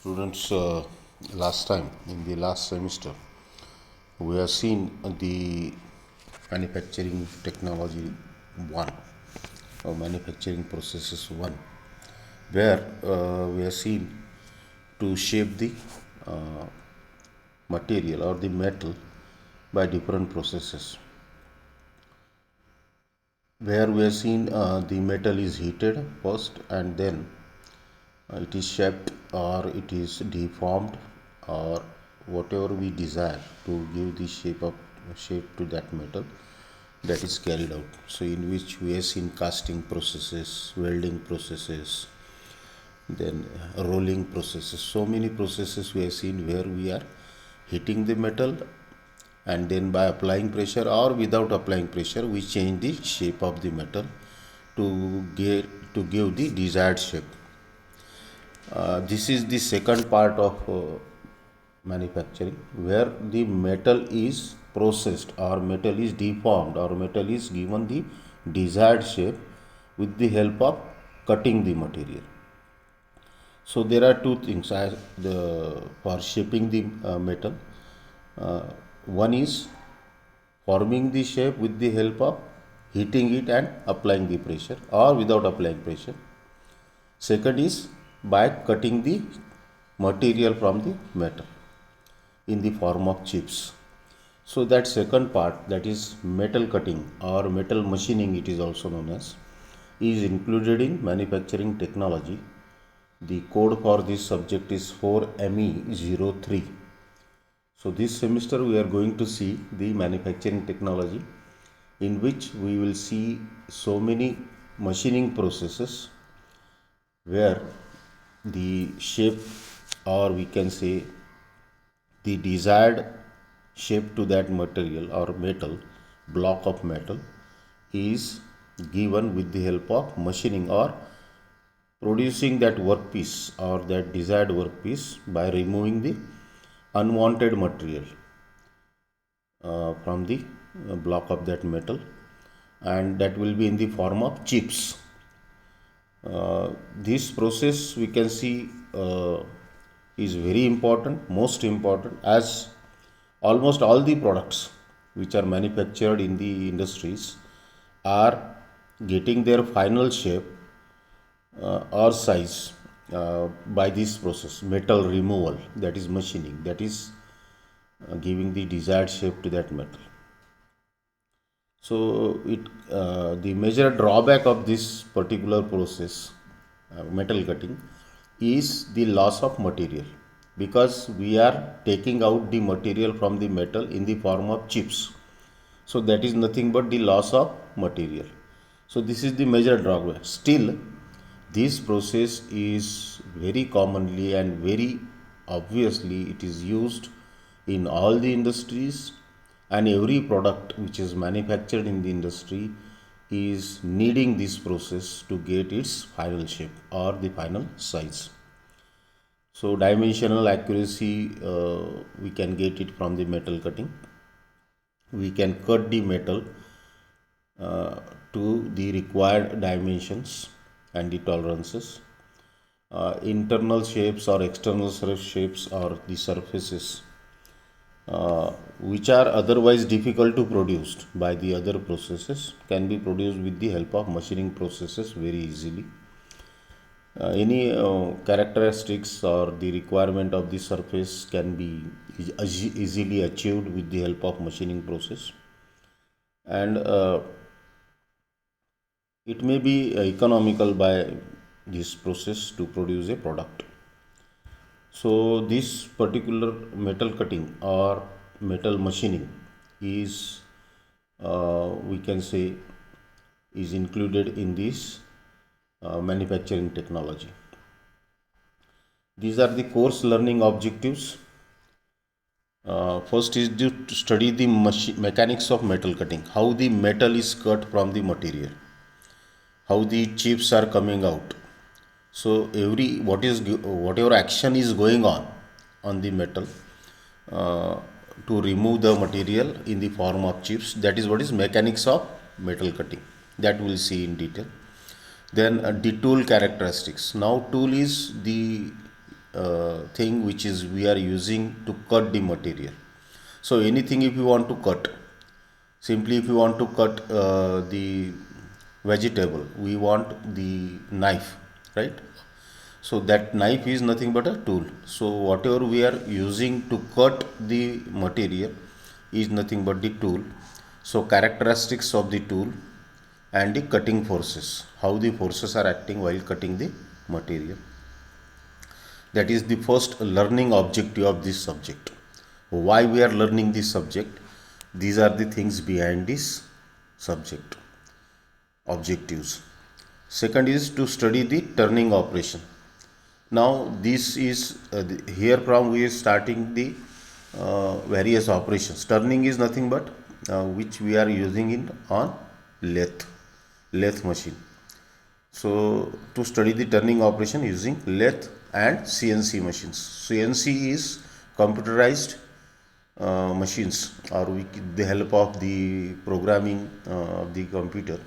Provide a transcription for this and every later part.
Students, last time in the last semester, we have seen the manufacturing technology 1 or manufacturing processes 1, where we have seen to shape the uh, material or the metal by different processes, where we have seen the metal is heated first and then it is shaped or it is deformed or whatever we desire to give the shape to that metal, that is carried out. So in which we have seen casting processes, welding processes, then rolling processes. So many processes we have seen where we are heating the metal, and then by applying pressure or without applying pressure we change the shape of the metal to give the desired shape. This is the second part of manufacturing, where the metal is processed or metal is deformed or metal is given the desired shape with the help of cutting the material. So there are two things for shaping the metal. Uh, One is forming the shape with the help of heating it and applying the pressure or without applying pressure. Second is by cutting the material from the metal in the form of chips. So that second part, that is metal cutting or metal machining, it is also known as, is included in manufacturing technology. The code for this subject is 4ME03. So this semester we are going to see the manufacturing technology, in which we will see so many machining processes where the shape, or we can say the desired shape to that material or metal, block of metal, is given with the help of machining or producing that workpiece or that desired workpiece by removing the unwanted material from the block of that metal, and that will be in the form of chips. This process we can see is very important, most important, as almost all the products which are manufactured in the industries are getting their final shape or size by this process, metal removal, that is machining, that is giving the desired shape to that metal. So the major drawback of this particular process, metal cutting, is the loss of material, because we are taking out the material from the metal in the form of chips. So that is nothing but the loss of material. So this is the major drawback. Still, this process is very commonly and very obviously it is used in all the industries, and every product which is manufactured in the industry is needing this process to get its final shape or the final size. So dimensional accuracy, we can get it from the metal cutting. We can cut the metal to the required dimensions and the tolerances. Internal shapes or external shapes or the surfaces which are otherwise difficult to produce by the other processes can be produced with the help of machining processes very easily. Any characteristics or the requirement of the surface can be easily achieved with the help of machining process, and it may be economical by this process to produce a product. So this particular metal cutting or metal machining is, we can say, is included in this manufacturing technology. These are the course learning objectives. First is to study the mechanics of metal cutting, how the metal is cut from the material, how the chips are coming out. So whatever action is going on the metal to remove the material in the form of chips, that is what is mechanics of metal cutting, that we will see in detail. Then the tool characteristics. Now tool is the thing which is we are using to cut the material. So anything if you want to cut, simply if you want to cut the vegetable, we want the knife, right? So that knife is nothing but a tool. So whatever we are using to cut the material is nothing but the tool. So characteristics of the tool and the cutting forces, how the forces are acting while cutting the material. That is the first learning objective of this subject. Why we are learning this subject? These are the things behind this subject objectives. Second is to study the turning operation. Now this is here from we are starting the various operations. Turning is nothing but which we are using in on lathe machine. So to study the turning operation using lathe and CNC machines. CNC is computerized machines, or with the help of the programming of the computer,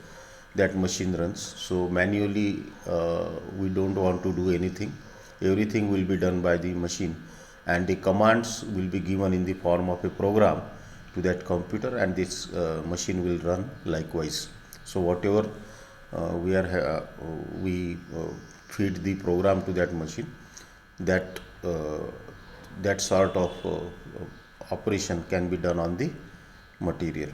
that machine runs. So manually we don't want to do anything. Everything will be done by the machine, and the commands will be given in the form of a program to that computer, and this machine will run likewise. So whatever we feed the program to that machine, that that sort of operation can be done on the material.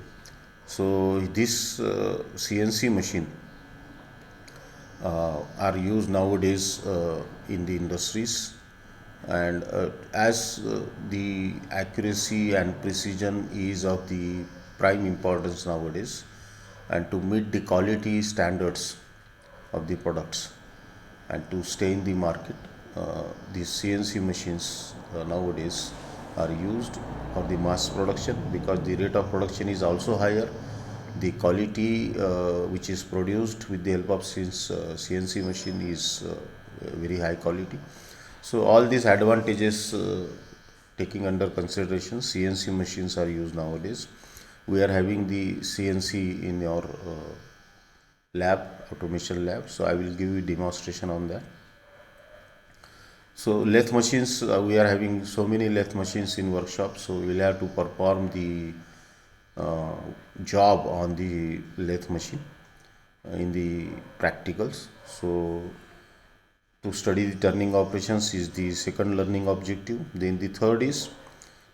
So this CNC machine are used nowadays in the industries, and as the accuracy and precision is of the prime importance nowadays, and to meet the quality standards of the products and to stay in the market, these CNC machines nowadays are used for the mass production, because the rate of production is also higher. The quality which is produced with the help of CNC machine is very high quality. So all these advantages taking under consideration, CNC machines are used nowadays. We are having the CNC in our lab, automation lab. So I will give you demonstration on that. So lathe machines, we are having so many lathe machines in workshop. So we will have to perform the job on the lathe machine in the practicals. So to study the turning operations is the second learning objective. Then the third is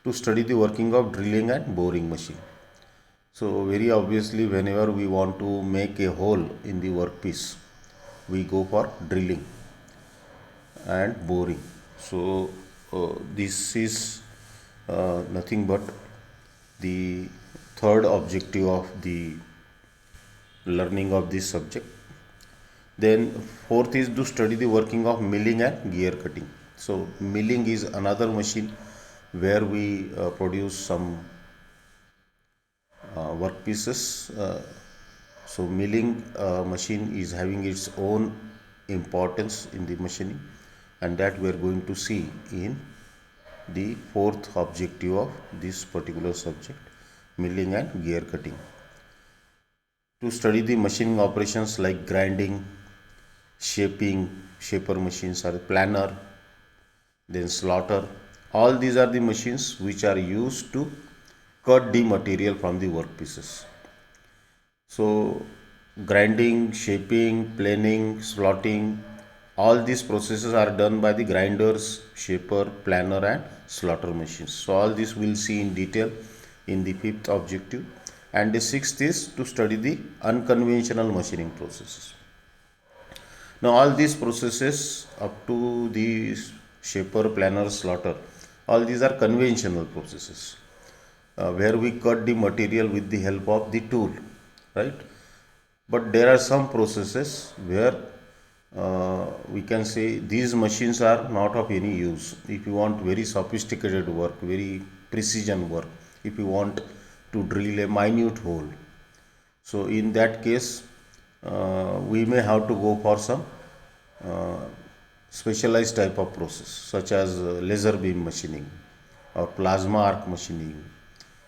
to study the working of drilling and boring machine. So very obviously, whenever we want to make a hole in the workpiece, we go for drilling and boring. So this is nothing but the third objective of the learning of this subject. Then fourth is to study the working of milling and gear cutting. So milling is another machine where we produce some workpieces. So milling machine is having its own importance in the machining, and that we are going to see in the fourth objective of this particular subject, milling and gear cutting. To study the machining operations like grinding, shaping, shaper machines, or planer, then slaughter. All these are the machines which are used to cut the material from the workpieces. So grinding, shaping, planing, slotting, all these processes are done by the grinders, shaper, planer, and slaughter machines. So all this we'll see in detail in the fifth objective. And the sixth is to study the unconventional machining processes. Now all these processes up to the shaper, planer, slaughter, all these are conventional processes where we cut the material with the help of the tool, right? But there are some processes where we can say these machines are not of any use. If you want very sophisticated work, very precision work, if you want to drill a minute hole, so in that case we may have to go for some uh, specialized type of process, such as laser beam machining or plasma arc machining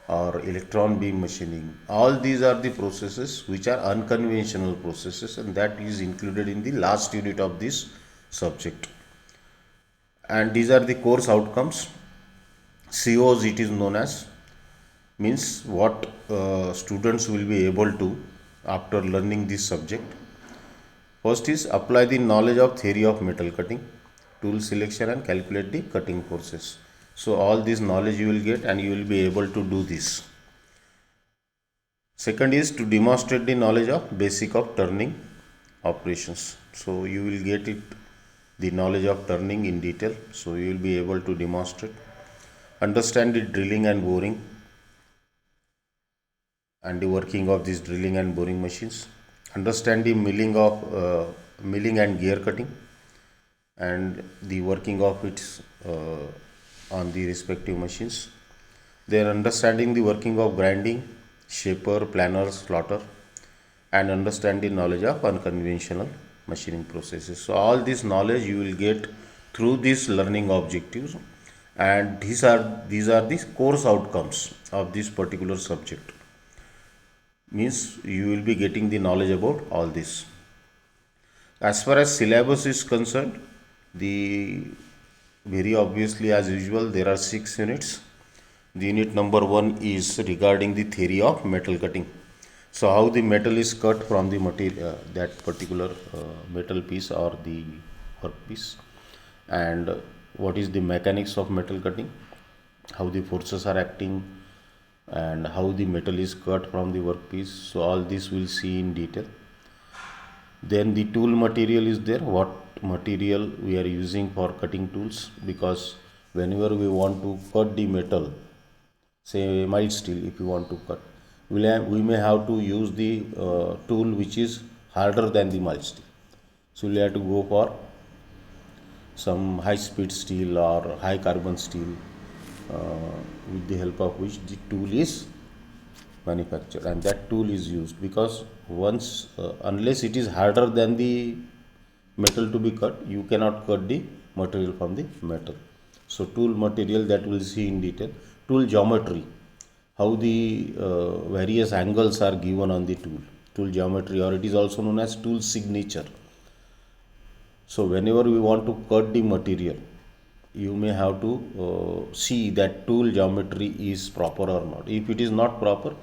or electron beam machining. All these are the processes which are unconventional processes, and that is included in the last unit of this subject. and these are the course outcomes. COs it is known as, means what students will be able to after learning this subject. First is apply the knowledge of theory of metal cutting, tool selection and calculate the cutting forces. So all this knowledge you will get and you will be able to do this. Second is to demonstrate the knowledge of basic of turning operations. So you will get it, the knowledge of turning in detail. So you will be able to demonstrate. Understand the drilling and boring and the working of these drilling and boring machines. Understand the milling and gear cutting and the working of its on the respective machines. Then understanding the working of grinding, shaper, planer, slaughter, and understand the knowledge of unconventional machining processes. So all this knowledge you will get through these learning objectives, and these are the course outcomes of this particular subject. Means you will be getting the knowledge about all this. As far as syllabus is concerned, the very obviously as usual there are 6 units. The unit number 1 is regarding the theory of metal cutting. So how the metal is cut from the material, that particular metal piece or the work piece, and what is the mechanics of metal cutting, how the forces are acting, and how the metal is cut from the workpiece. So all this we'll see in detail. Then the tool material is there, what material we are using for cutting tools, because whenever we want to cut the metal, say mild steel, if you want to cut, we may have to use the tool which is harder than the mild steel. So we have to go for some high speed steel or high carbon steel, with the help of which the tool is manufactured, and that tool is used, because once unless it is harder than the metal to be cut, you cannot cut the material from the metal. So tool material, that we'll see in detail. Tool geometry, how the various angles are given on the tool geometry, or it is also known as tool signature. So whenever we want to cut the material, you may have to see that tool geometry is proper or not. If it is not proper,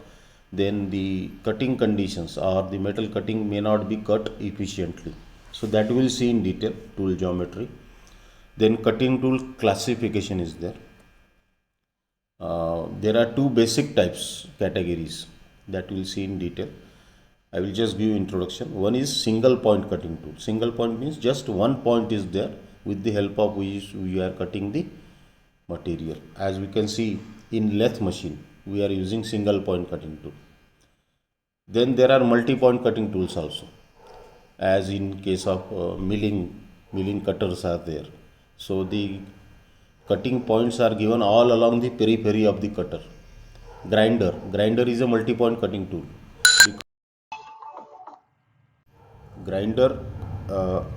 then the cutting conditions or the metal cutting may not be cut efficiently. So that we'll see in detail, tool geometry. Then cutting tool classification is there. There are two basic types, categories, that we'll see in detail. I will just give introduction. One is single point cutting tool. Single point means just one point is there, with the help of which we are cutting the material. As we can see in lathe machine, we are using single point cutting tool. Then there are multi-point cutting tools also, as in case of milling cutters are there. So the cutting points are given all along the periphery of the cutter. Grinder is a multi-point cutting tool. Grinder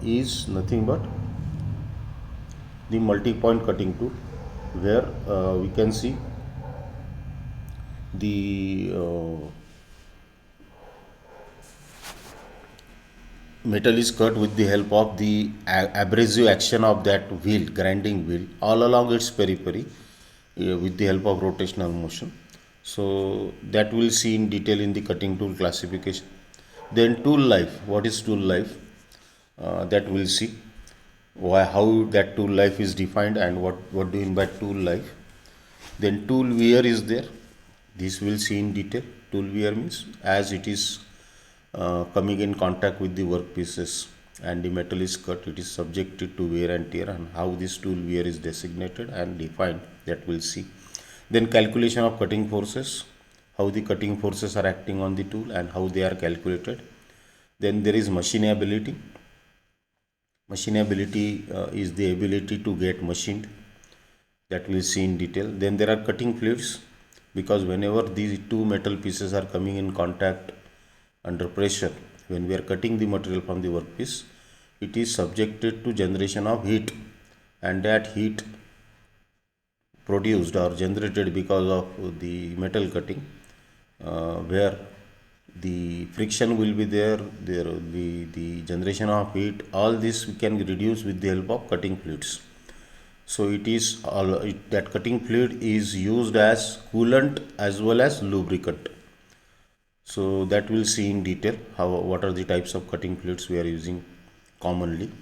is nothing but the multi-point cutting tool, where we can see the metal is cut with the help of the abrasive action of that wheel, grinding wheel, all along its periphery, with the help of rotational motion. So that we'll see in detail in the cutting tool classification. Then tool life. What is tool life? That we'll see how that tool life is defined and what do you mean by tool life. Then tool wear is there. This we'll see in detail. Tool wear means as it is coming in contact with the workpieces and the metal is cut, it is subjected to wear and tear, and how this tool wear is designated and defined, that we'll see. Then calculation of cutting forces, how the cutting forces are acting on the tool and how they are calculated. Then there is machinability. Machinability is the ability to get machined, that we'll see in detail. Then there are cutting fluids, because whenever these two metal pieces are coming in contact under pressure, when we are cutting the material from the workpiece, it is subjected to generation of heat, and that heat produced or generated because of the metal cutting, where the friction will be there will be the generation of heat. All this we can reduce with the help of cutting fluids. So that cutting fluid is used as coolant as well as lubricant. So that we'll see in detail what are the types of cutting fluids we are using commonly.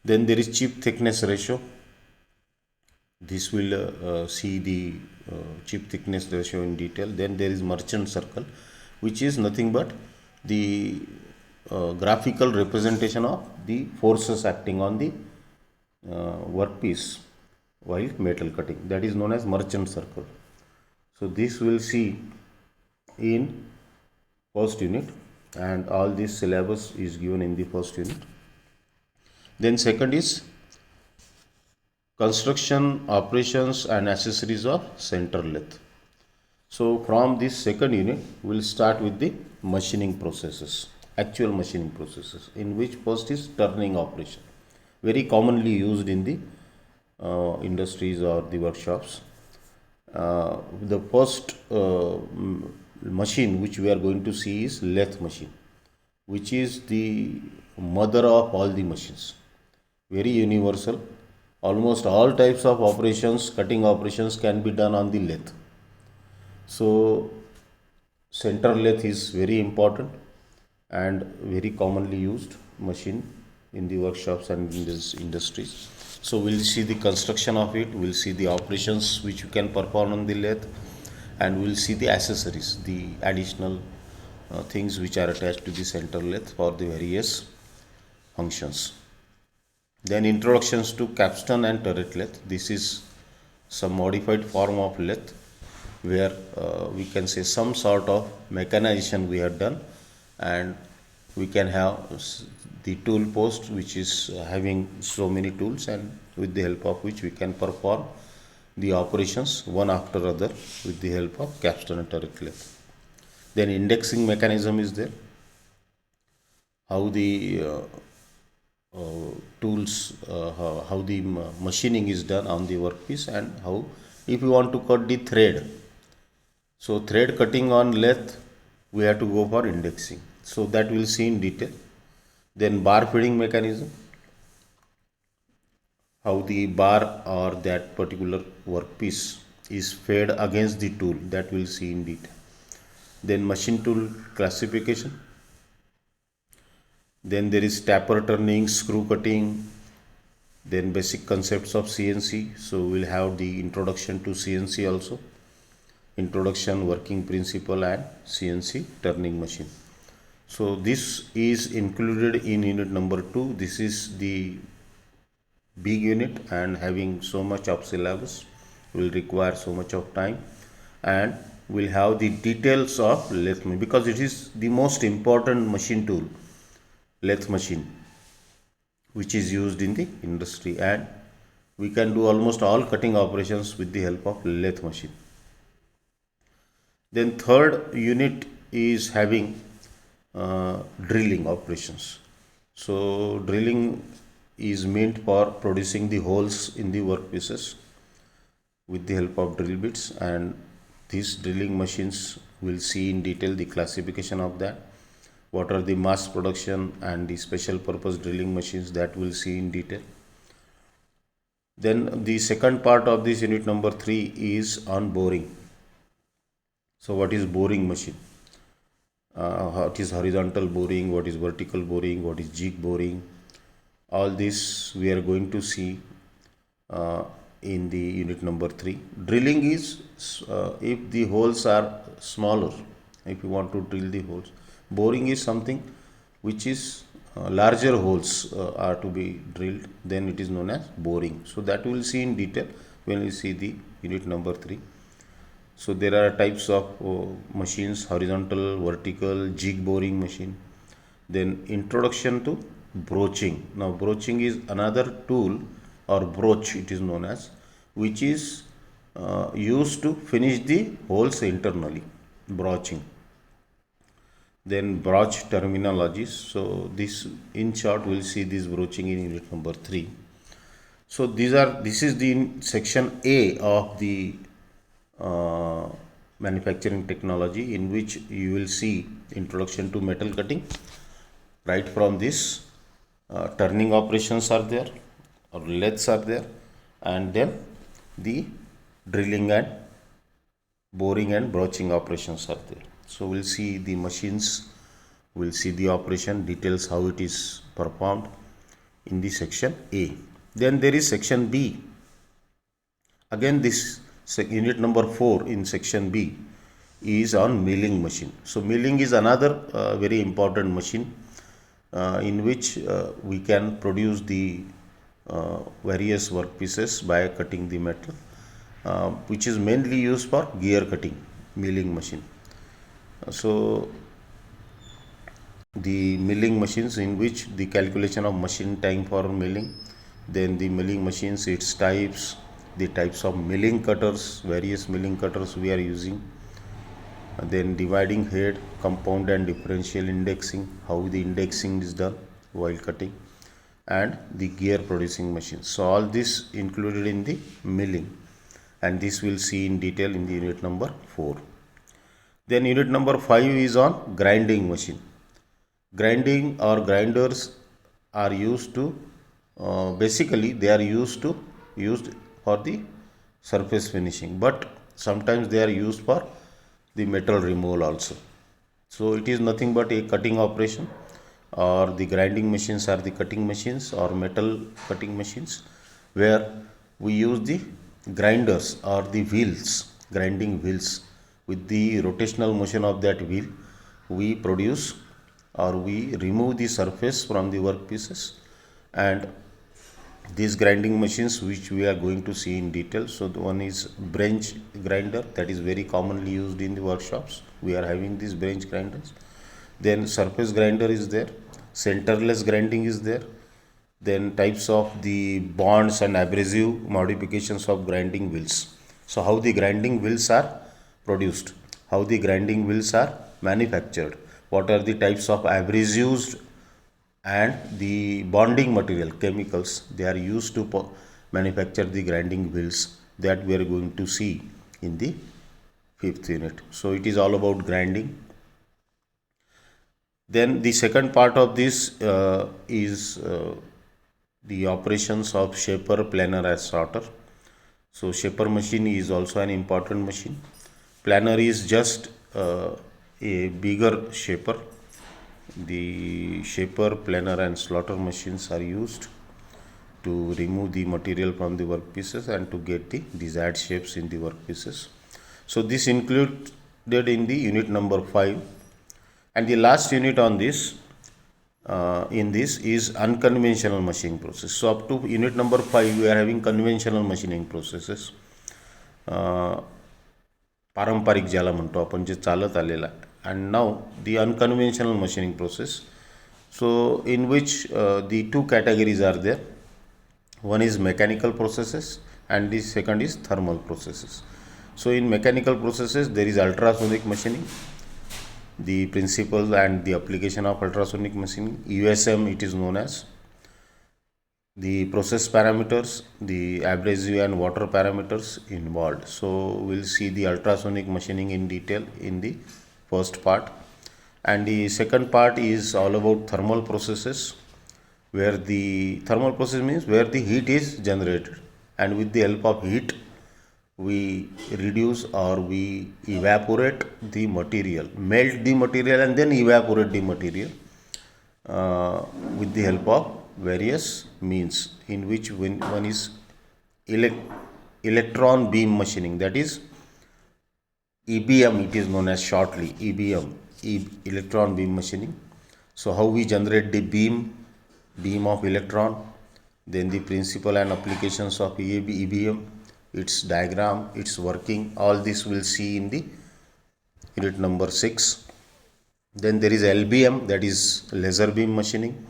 Then there is chip thickness ratio. This will see the chip thickness ratio in detail. Then there is merchant circle, which is nothing but the graphical representation of the forces acting on the workpiece while metal cutting. That is known as merchant circle. So this will see in first unit, and all this syllabus is given in the first unit. Then second is construction, operations and accessories of center lathe. So from this second unit, we'll start with the machining processes, actual machining processes, in which first is turning operation, very commonly used in the industries or the workshops. The first machine which we are going to see is lathe machine, which is the mother of all the machines, very universal. Almost all types of operations, cutting operations, can be done on the lathe. So center lathe is very important and very commonly used machine in the workshops and in these industries. So we'll see the construction of it, we'll see the operations which you can perform on the lathe, and we'll see the accessories, the additional things which are attached to the center lathe for the various functions. Then introductions to capstan and turret lathe. This is some modified form of lathe where we can say some sort of mechanization we have done, and we can have the tool post which is having so many tools, and with the help of which we can perform the operations one after other with the help of capstan and turret lathe. Then indexing mechanism is there, how the tools, how the machining is done on the workpiece, and how if you want to cut the thread. So thread cutting on lathe, we have to go for indexing. So that we'll see in detail. Then bar feeding mechanism, how the bar or that particular workpiece is fed against the tool, that we'll see in detail. Then machine tool classification. Then there is taper turning, screw cutting, then basic concepts of CNC. So we'll have the introduction to CNC also, introduction, working principle, and CNC turning machine. So this is included in unit number 2. This is the big unit, and having so much of syllabus will require so much of time, and we'll have the details of lathe machine because it is the most important machine tool, lathe machine, which is used in the industry, and we can do almost all cutting operations with the help of lathe machine. Then third unit is having drilling operations. So drilling is meant for producing the holes in the workpieces with the help of drill bits, and these drilling machines will see in detail the classification of that, what are the mass production and the special purpose drilling machines, that we'll see in detail. Then the second part of this unit number 3 is on boring. So what is boring machine? What is horizontal boring, what is vertical boring, what is jig boring? All this we are going to see in the unit number 3. Drilling is if the holes are smaller, if you want to drill the holes. Boring is something which is larger holes are to be drilled, then it is known as boring. So that we will see in detail when we see the unit number 3. So there are types of machines: horizontal, vertical, jig boring machine. Then introduction to broaching. Now broaching is another tool, or broach it is known as, which is used to finish the holes internally, broaching. Then broach terminologies. So this in short we'll see this broaching in unit number 3. So this is the section A of the manufacturing technology, in which you will see introduction to metal cutting. Right from this, turning operations are there, or lathes are there, and then the drilling and boring and broaching operations are there. So we'll see the machines, we'll see the operation details, how it is performed in the section A. Then there is section B. Again, this unit number 4 in section B is on milling machine. So milling is another very important machine in which we can produce the various workpieces by cutting the metal, which is mainly used for gear cutting, milling machine. So the milling machines, in which the calculation of machine time for milling, then the milling machines, its types, the types of milling cutters, various milling cutters we are using, then dividing head, compound and differential indexing, how the indexing is done while cutting, and the gear producing machines. So all this included in the milling, and this we'll see in detail in the unit number 4. Then unit number 5 is on grinding machine. Grinding or grinders are used to basically they are used for the surface finishing, but sometimes they are used for the metal removal also. So it is nothing but a cutting operation, or the grinding machines are the cutting machines or metal cutting machines, where we use the grinders or the wheels, grinding wheels. With the rotational motion of that wheel, we produce or we remove the surface from the workpieces, and these grinding machines which we are going to see in detail. So the one is branch grinder, that is very commonly used in the workshops. We are having these branch grinders. Then surface grinder is there, centerless grinding is there. Then types of the bonds and abrasive modifications of grinding wheels. So how the grinding wheels are produced, how the grinding wheels are manufactured, what are the types of abrasives and the bonding material chemicals they are used to manufacture the grinding wheels, that we are going to see in the 5th unit. So it is all about grinding. Then the second part of this is the operations of shaper, planer and sorter. So shaper machine is also an important machine. Planer is just a bigger shaper. The shaper, planer and slaughter machines are used to remove the material from the workpieces and to get the desired shapes in the workpieces. So this included in the unit number 5. And the last unit on this in this is unconventional machining process. So up to unit number 5 we are having conventional machining processes, पारंपरिक ज्याला म्हणतो आपण, जे चालत आलेला. And now the unconventional machining process, so in which the two categories are there. One is mechanical processes and the second is thermal processes. So in mechanical processes there is ultrasonic machining, the principle and the application of ultrasonic machining, USM it is known as. The process parameters, the abrasive and water parameters involved. So we'll see the ultrasonic machining in detail in the first part, and the second part is all about thermal processes, where the thermal process means where the heat is generated, and with the help of heat we reduce or we evaporate the material, melt the material and then evaporate the material with the help of various means, in which one is electron beam machining, that is EBM it is known as shortly, EBM, electron beam machining. So how we generate the beam of electron, then the principle and applications of EBM, its diagram, its working, all this we'll see in the unit number 6. Then there is LBM, that is laser beam machining.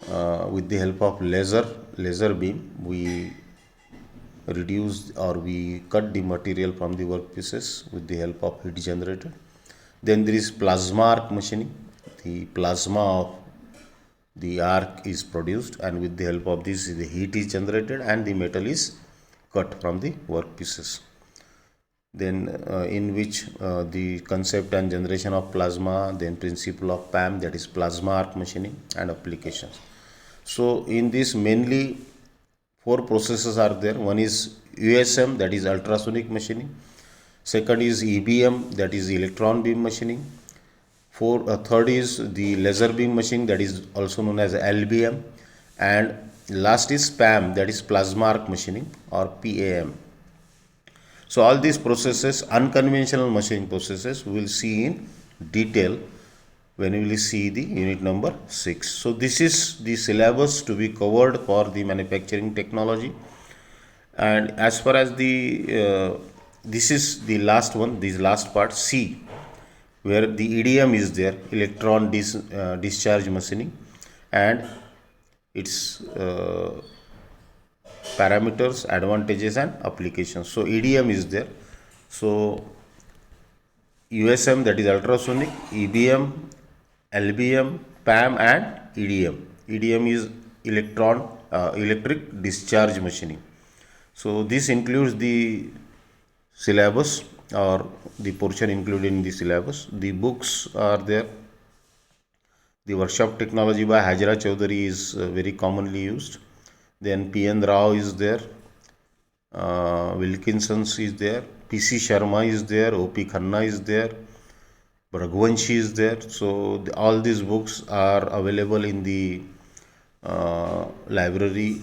With the help of laser beam we reduce or we cut the material from the workpieces with the help of heat generated. Then there is plasma arc machining. The plasma of the arc is produced, and with the help of this the heat is generated and the metal is cut from the workpieces. Then in which the concept and generation of plasma, then principle of PAM, that is plasma arc machining, and applications. So in this mainly Four processes are there. One is USM, that is ultrasonic machining. Second is EBM, that is electron beam machining. Third is the laser beam machining, that is also known as LBM. And last is PAM, that is plasma arc machining or PAM. So all these processes, unconventional machining processes, we will see in detail when we will see the unit number 6. So this is the syllabus to be covered for the manufacturing technology. And as far as this is the last one, this last part C, where the EDM is there, electron discharge machining, and its parameters, advantages and applications. So EDM is there. So USM, that is ultrasonic, EBM, LBM, PAM and EDM. EDM is electric discharge machining. So this includes the syllabus or the portion included in the syllabus. The books are there. The workshop technology by Hajra Chaudhary is very commonly used. Then P.N. Rao is there. Wilkinson's is there. P.C. Sharma is there. O.P. Khanna is there. Raghuvanshi is there. So all these books are available in the library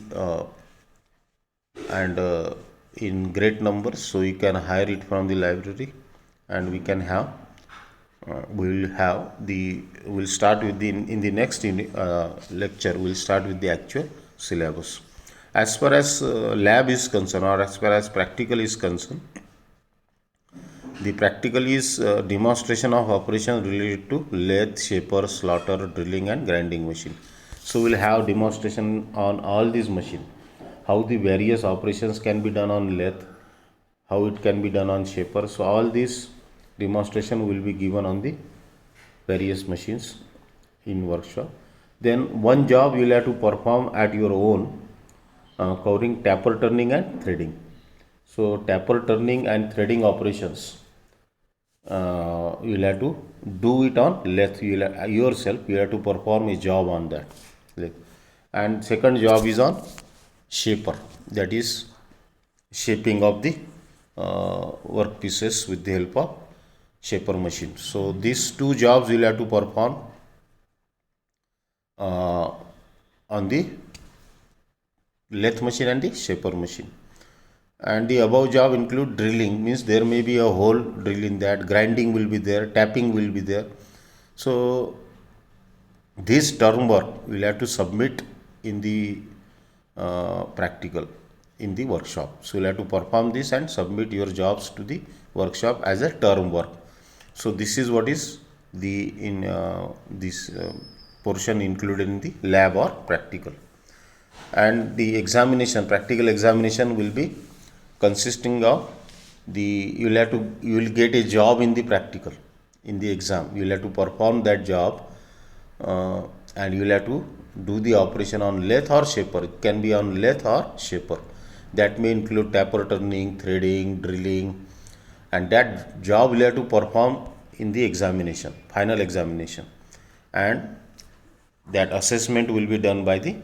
and in great numbers. So you can hire it from the library, and we can have. We'll start with in the next lecture. We'll start with the actual syllabus. As far as lab is concerned, or as far as practical is concerned, the practical is demonstration of operations related to lathe, shaper, slaughter, drilling and grinding machine. So we'll have demonstration on all these machines, how the various operations can be done on lathe, how it can be done on shaper. So all these demonstration will be given on the various machines in workshop. Then one job you will have to perform at your own, covering taper turning and threading. So taper turning and threading operations, you will have to do it on lathe. Yourself you have to perform a job on that. And second job is on shaper, that is shaping of the work pieces with the help of shaper machine. So these two jobs you will have to perform on the lathe machine and the shaper machine. And the above job include drilling, means there may be a hole drill in that, grinding will be there, tapping will be there. So this term work will have to submit in the practical in the workshop. So you'll have to perform this and submit your jobs to the workshop as a term work. So this is what is the in this portion included in the lab or practical. And the examination, practical examination will be consisting of you will get a job in the practical, in the exam you will have to perform that job, and you will have to do the operation on lathe or shaper. It can be on lathe or shaper. That may include taper turning, threading, drilling, and that job will have to perform in the examination, final examination, and that assessment will be done by the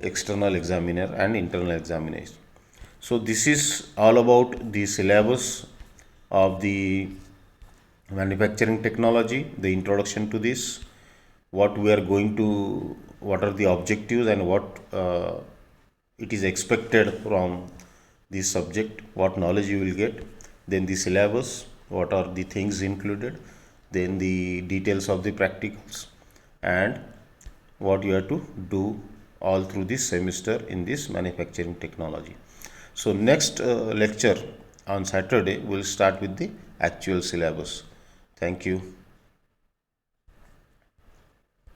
external examiner and internal examination. So this is all about the syllabus of the manufacturing technology, the introduction to this, what we are going to, what are the objectives and what it is expected from this subject, what knowledge you will get, then the syllabus, what are the things included, then the details of the practicals, and what you have to do all through this semester in this manufacturing technology. So next lecture on Saturday we'll start with the actual syllabus. Thank you.